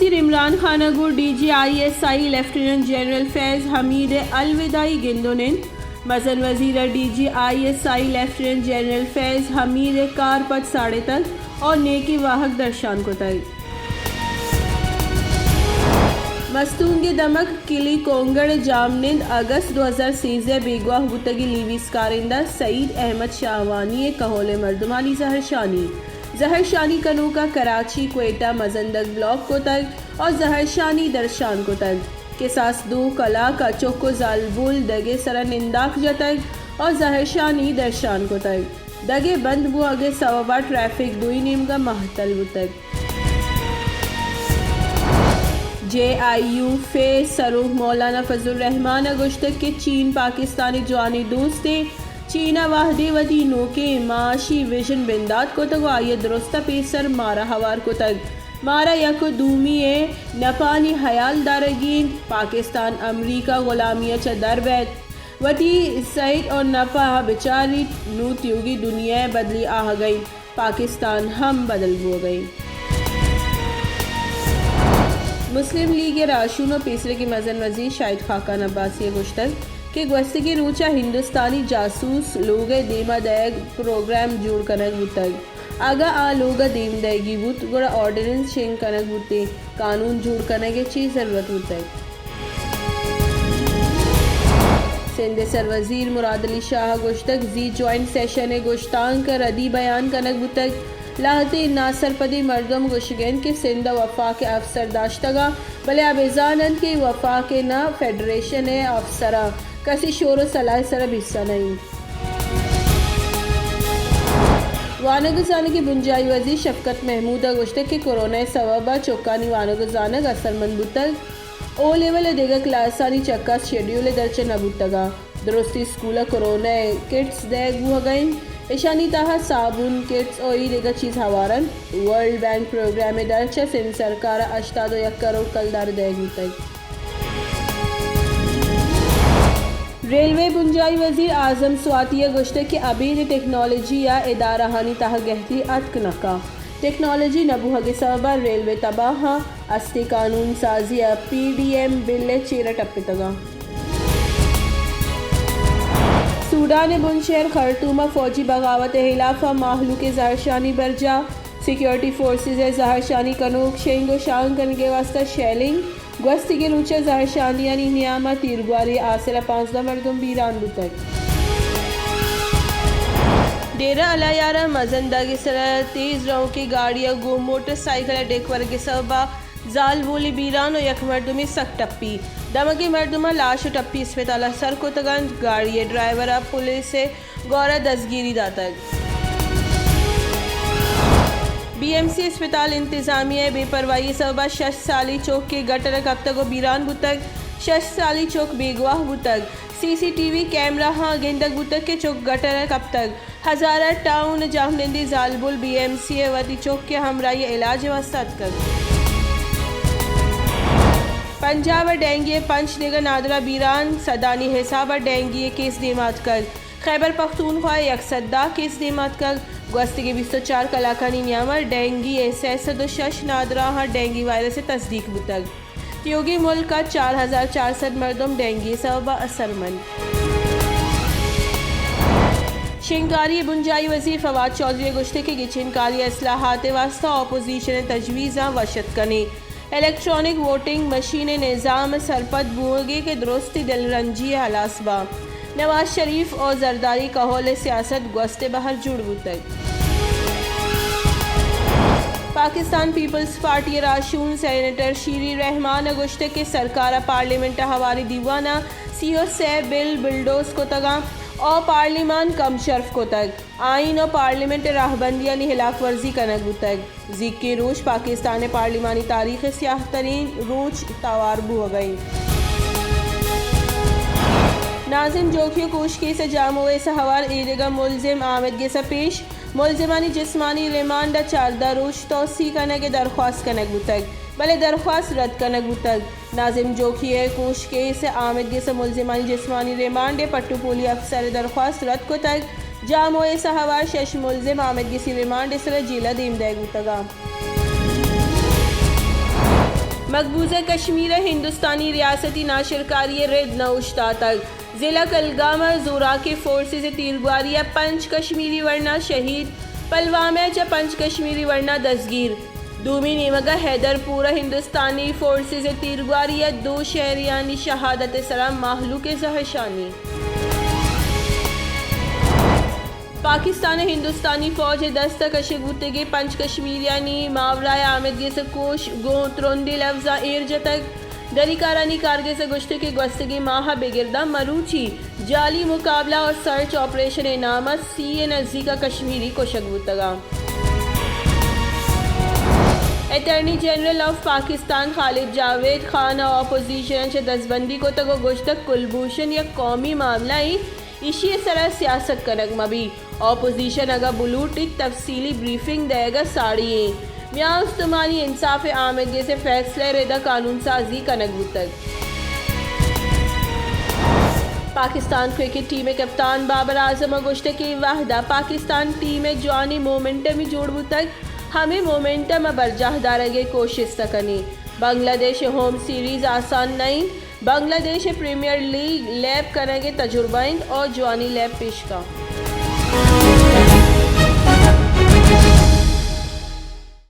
वज़ीर इमरान खान अगू DGISI lieutenant general Faiz Hameed अलविदाई गिंदोनिन मजन वज़ीर DGISI lieutenant general Faiz Hameed कारपत साड़े तक और नेकी वाहक दर्शान को तय मस्तून के दमक किली कोंगड़ जामनिंद अगस्त 2013 बेगवा हुतगी लीवीस कारिंदा सईद अहमद शाहवानी कहोले मर्दमानी जहरशानी कनू का कराची क्वेटा मजंदक ब्लॉक को तक और जहरशानी दर्शान को तक के सास दो कला का चौको जालबुल दगे सरा निंदाक जतक और जहरशानी दर्शान को तक दगे बंद वो अगे सवाबा ट्रैफिक दुई नीम का महतल तक JIU फे सरूह मौलाना फजल रहमान अगुश्तक के चीन पाकिस्तानी जवानी दोस्ते चीना वाहदे वदी नोके माशी विजन बिंदात को तक आये दुरुस्ता पेसर मारा हवार को तक मारा यको दूमिये नपानी हयाल दारगीन पाकिस्तान अमरीका गुलामिया च दरबैत वती सईद और नपा बेचारी नूत योगी दुनिया बदली आ गई पाकिस्तान हम बदल हो गई। मुस्लिम लीग राशून और पेसरे के मजन वजीर शाहिद खाकान अब्बासी गुश्तक के गस्तगी रूचा हिंदुस्तानी जासूस लोग देमा दैग प्रोग्राम जोड़ कनक बुतक आगा आ लोग देम दैगी बुत गोड़ा ऑर्डिनेंस शेंग कनक बुते कानून जोड़ कनक चीज जरूरत बुतक सिंध सर वजीर मुराद अली शाह गुश्तक जी जॉइंट सेशन गुश्तान कर रदी बयान कनक बुतक लाहते नासर पदी मर्दम गुशगैन के सिंध वफा के अफसर दाश्तगा भले अबेजानंद के वफा के ना फेडरेशन अफसरा कसी शोर सलाह सरब हिस्सा नहीं वानगजान की बुंजाई वजी शफकत महमूद गुश्तक के कोरोना सबबा चौकानी वानगजानग असरमंद बुतग ओ लेवल देगा क्लासानी चक्का शेड्यूल दर्चे नबुतगा दुरुस्ती स्कूल कोरोना किट्स दैग हुआ गई ईशानी ताहा साबुन किट्स और देगा चीज हवारन वर्ल्ड बैंक प्रोग्राम में दर्चा सिंध सरकार 81 करोड़ कलदार दैग तक रेलवे बुंजाई वजीर आजम स्वातिया गुश्तक के अबीर टेक्नोलॉजी या इदाराहानी ताहा गहती अतक नका टेक्नोलॉजी नबूह के सबा रेलवे तबाह अस्ती कानून साजी PDM बिल चेरा टप्पे तगा सूडान बुनशहर खरतूमा फौजी बगावत हिलाफा माहलू के जहरशानी बरजा सिक्योरिटी फोर्सेज जहरशानी कनूक शेंगो शांग करने के वास्ता शेलिंग गश्त के रूचे जहरशानी यानी नियामा तीरगुआरी आसरा 15 मरदम बीरान बुतक डेरा अलायारा मजंदा के सरा तेज रौ की गाड़ियाँ गो मोटरसाइकिल डेकवर के सबा जाल बोली बीरान और यक मर्दुमी सक टप्पी दमकी मर्दुमा लाश टप्पी अस्पताल सर को तगंज गाड़ी ड्राइवर अब पुलिस से गौरा दसगिरी दातक BMC अस्पताल इंतजामिया बेपरवाही सबा शश साली चौक के गटर कब तक बीरान बुतक शश साली चौक बेगवाह बुतक CCTV कैमरा हाँ गेंदक बुतक के चौक गटर कब तक हजारा टाउन जामनिंदी जालबुल BMC वती चौक के हमरा ये इलाज वसत कर पंजाब डेंगू पंच देगा नादरा बीरान सदानी हिसाब डेंगू केस देमात कर खैबर पख्तूनख्वा यकसदा केस देमात कर गस्त के 204 कलाकानी न्यामर डेंगू SS नादरा हाँ डेंगू वायरस से तस्दीक बुतक योगी मुल्क का 4400 मरदम डेंगू सबा असरमंद शिंकारी बुंजाई वजीर फवाद चौधरी गुश्ते के गिचिनकारी असलाहात वास्ता अपोजिशन तजवीज़ा वशत कने इलेक्ट्रॉनिक वोटिंग मशीन निज़ाम सरपत बुगे के दुरुस्ती दिलरंजी हलासबा नवाज शरीफ और जरदारी कहोल सियासत गस्ते बहर जुड़ तक पाकिस्तान पीपल्स पार्टी राशून सेनेटर शीरी रहमान गुश्ते के सरकार पार्लियामेंट हवारी दीवाना CO से बिल बिल्डोस को तगा और पार्लिमान कम शर्फ को तक आइन और पार्लियामेंट राहबंदी यानी हिलाफ वर्जी कनक तक जिक के रोज पाकिस्तान पार्लिमानी तारीख स्याह तरीन रोज तवारबू हो गई नाजिम जोखियो कोश के से जाम हुए सवार ईदगा मुलजिम आमिद के पेश मुलजिमानी जिस्मानी रिमांड 14 रोज तोसी करने के दरख्वास्त कनक तक भले दरख्वास्त रद्द कनक तक नाजिम जोखिए कोश के से आमिद के से मुलजिमानी जिस्मानी रिमांड पट्टूपोली अफसर दरख्वास्त रद्द को तक जाम हुए सवार शश मुलजिम आमिद के सी रिमांड इस जिला दीम दैगू तगा मकबूजा कश्मीर हिंदुस्तानी रियासती नाशरकारी रिद नौश्ता तक ज़िला कलगाम ज़ोरा के फोर्सेस तीरगुआरिया 5 कश्मीरी वर्ना शहीद पलवामा 5 कश्मीरी वर्ना दसगीर दूमी नीमगा हैदरपुर हिंदुस्तानी फोर्सेस तीरगुआरिया 2 शहरियानी शहादत सलाम माहलू के जहशानी। पाकिस्तान हिंदुस्तानी फौज दस्त कशगुतगे 5 कश्मीरियानी मावरा आमदगी से कोश गो त्रोंदी लफ्जा एरज तक दरिकारानी कारगे से गुश्त के गस्तगी माह बेगिरदा मरूची जाली मुकाबला और सर्च ऑपरेशन इनामत सी नज़दीका कश्मीरी को शगुतगा। Attorney general of Pakistan Khalid Javed Khan और अपोजिशन से दसबंदी को तक गुश्तक कुलभूषण या कौमी मामला ही इसी तरह सियासत कनक मबी अपोजिशन अगर ब्लू टिक तफसीली ब्रीफिंग देगा साड़िए मियाँ उस्तमानी इंसाफ आमदगी से फैसले रेदा कानून साजी कनक तक। पाकिस्तान क्रिकेट टीम में कप्तान बाबर आजम गुश्त की वाहदा पाकिस्तान टीम में जवानी मोमेंटम ही जोड़बू तक हमें मोमेंटम बरजाहदारगे कोशिश तकनी। बांग्लादेश होम सीरीज आसान नहीं, बांग्लादेश प्रीमियर लीग लैब करेंगे तजुर्बा और जवानी लैब पेश का।